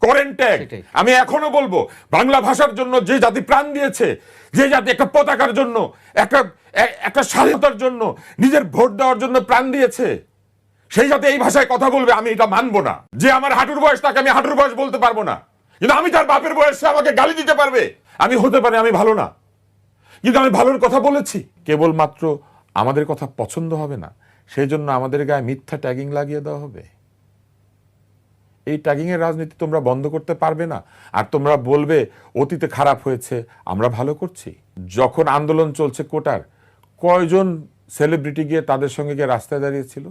করেন ট্যাগ। আমি এখনো বলবো বাংলা ভাষার জন্য যে জাতি প্রাণ দিয়েছে, যে জাতি একটা পতাকার জন্য, একটা স্বাধীনতার জন্য, নিজের ভোট দেওয়ার জন্য প্রাণ দিয়েছে, সেই জাতি এই ভাষায় কথা বলবে, আমি এটা মানবো না। যে আমার হাঁটুর বয়স, তাকে আমি হাঁটুর বয়স বলতে পারবো না, কিন্তু আমি তার বাপের বয়সে আমাকে গালি দিতে পারবে। আমি হতে পারে আমি ভালো না, কিন্তু আমি ভালোর কথা বলেছি। কেবলমাত্র আমাদের কথা পছন্দ হবে না, সেই জন্য আমাদের গায়ে মিথ্যা ট্যাগিং লাগিয়ে দেওয়া হবে। এই ট্যাগিং এর রাজনীতি তোমরা বন্ধ করতে পারবে না। আর তোমরা বলবে অতীতে খারাপ হয়েছে, আমরা ভালো করছি। যখন আন্দোলন চলছে কোটার, কয়জন সেলিব্রিটি গিয়ে তাদের সঙ্গে গিয়ে রাস্তায় দাঁড়িয়েছিল?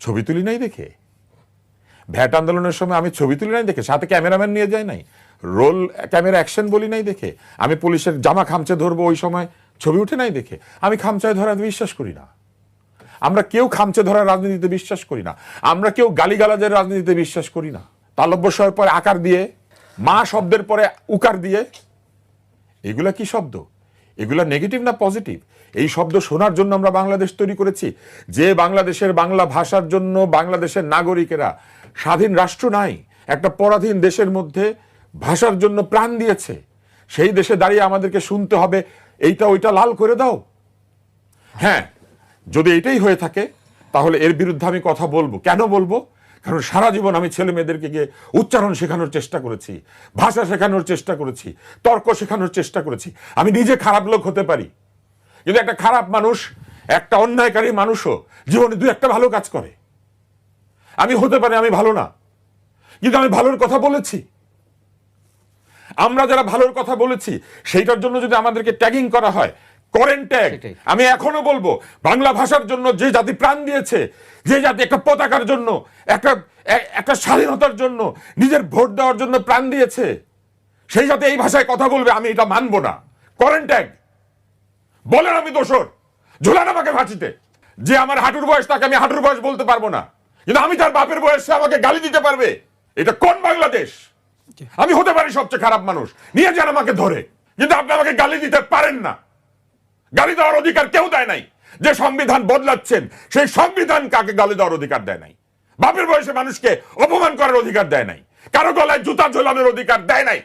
ছবি তুলি নাই দেখে? ভ্যাট আন্দোলনের সময় আমি ছবি তুলি নাই দেখে? সাথে ক্যামেরাম্যান নিয়ে যাই নাই? রোল ক্যামেরা অ্যাকশন বলি নাই দেখে? আমি পুলিশের জামা খামচে ধরবো ওই সময় ছবি উঠে নাই দেখে? আমি খামচায় ধরা বিশ্বাস করি না। আমরা কেউ খামচে ধরার রাজনীতিতে বিশ্বাস করি না। আমরা কেউ গালিগালাজের রাজনীতিতে বিশ্বাস করি না। তালব্যস্বরের পরে আকার দিয়ে, মা শব্দের পরে উকার দিয়ে, এগুলা কি শব্দ? এগুলা নেগেটিভ না পজিটিভ? এই শব্দ শোনার জন্য আমরা বাংলাদেশ তৈরি করেছি। যে বাংলাদেশের বাংলা ভাষার জন্য বাংলাদেশের নাগরিকেরা, স্বাধীন রাষ্ট্র নাই, একটা পরাধীন দেশের মধ্যে ভাষার জন্য প্রাণ দিয়েছে, সেই দেশে দাঁড়িয়ে আমাদেরকে শুনতে হবে এইটা ওইটা লাল করে দাও। হ্যাঁ, যদি এটাই হয়ে থাকে তাহলে এর বিরুদ্ধে আমি কথা বলবো। কেন বলবো? কারণ সারা জীবন আমি ছেলে মেয়েদেরকে গিয়ে উচ্চারণ শেখানোর চেষ্টা করেছি, ভাষা শেখানোর চেষ্টা করেছি, তর্ক শেখানোর চেষ্টা করেছি। আমি নিজে খারাপ লোক হতে পারি, কিন্তু একটা খারাপ মানুষ, একটা অন্যায়কারী মানুষও জীবনে দু একটা ভালো কাজ করে। আমি হতে পারি আমি ভালো না, কিন্তু আমি ভালোর কথা বলেছি। আমরা যারা ভালোর কথা বলেছি সেইটার জন্য যদি আমাদেরকে ট্যাগিং করা হয়, করেন ট্যাগ। আমি এখনো বলবো বাংলা ভাষার জন্য যে জাতি প্রাণ দিয়েছে, যে জাতি একটা পতাকার জন্য, একটা স্বাধীনতার জন্য, নিজের ভোট দেওয়ার জন্য প্রাণ দিয়েছে, সেই জাতি এই ভাষায় কথা বলবে, আমি এটা মানবো না। করেন ট্যাগ। বলেন আমি দোষর, ঝুলান আমাকে ফাঁসিতে। যে আমার হাঁটুর বয়স, তাকে আমি হাঁটুর বয়স বলতে পারবো না, কিন্তু আমি তার বাপের বয়সে আমাকে গালি দিতে পারবে। এটা কোন বাংলাদেশ? আমি হতে পারি সবচেয়ে খারাপ মানুষ, নিয়ে যান আমাকে ধরে, কিন্তু আপনি আমাকে গালি দিতে পারেন না। গালি দেওয়ার অধিকার কেউ দেয় নাই। যে সংবিধান বদলাচ্ছেন সেই সংবিধান কাকে গালি দেওয়ার অধিকার দেয় নাই। বাপের বয়সে মানুষকে অপমান করার অধিকার দেয় নাই, কারো গলায় জুতা ঝোলানোর অধিকার দেয় নাই।